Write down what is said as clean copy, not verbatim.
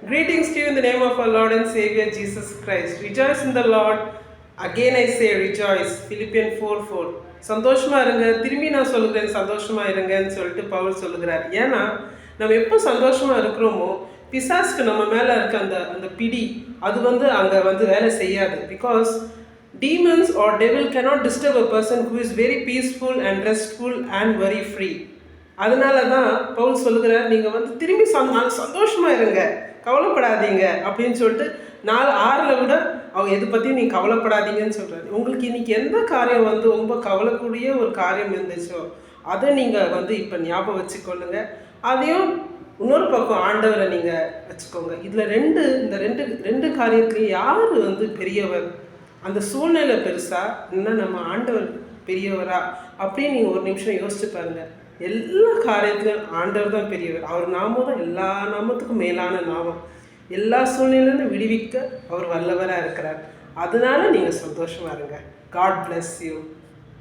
Greetings to you in the name of our Lord and Savior Jesus Christ. Rejoice in the Lord. Again I say rejoice. Philippians 4:4. சந்தோஷமா இருங்க. திரும்பி நான் சொல்லுகிறேன் சந்தோஷமா இருங்கன்னு சொல்லிட்டு பவுல் சொல்லுகிறார். ஏன்னா நம்ம எப்போ சந்தோஷமா இருக்கிறோமோ பிசாசுக்கு நம்ம மேலே இருக்க அந்த அந்த பிடி அது அங்கே வேலை செய்யாது. Because demons or devil cannot disturb a person who is very peaceful and restful and very free. அதனால தான் பவுல் சொல்லுகிறார், நீங்கள் திரும்பி சந்தோஷமாக இருங்க, கவலைப்படாதீங்க அப்படின்னு சொல்லிட்டு 4:6 கூட அவங்க எதை பற்றியும் நீங்கள் கவலைப்படாதீங்கன்னு சொல்கிறாரு. உங்களுக்கு இன்றைக்கி எந்த காரியம் ரொம்ப கவலைக்கூடிய ஒரு காரியம் இருந்துச்சோ அதை நீங்கள் இப்போ ஞாபகம் வச்சுக்கொள்ளுங்க. அதையும் இன்னொரு பக்கம் ஆண்டவரை நீங்கள் வச்சுக்கோங்க. இதில் இந்த ரெண்டு காரியத்துலேயும் யார் பெரியவர்? அந்த சூழ்நிலை பெருசா இல்லைன்னா நம்ம ஆண்டவர் பெரியவரா அப்படின்னு நீங்கள் ஒரு நிமிஷம் யோசிச்சு பாருங்கள். எல்லா காரியத்திலும் ஆண்டவர் தான் பெரியவர். அவர் நாமம் தான் எல்லா நாமத்துக்கும் மேலான நாமம். எல்லா சூழ்நிலையிலும் விடுவிக்க அவர் வல்லவராக இருக்கிறார். அதனால நீங்கள் சந்தோஷமாக இருங்க. God bless you.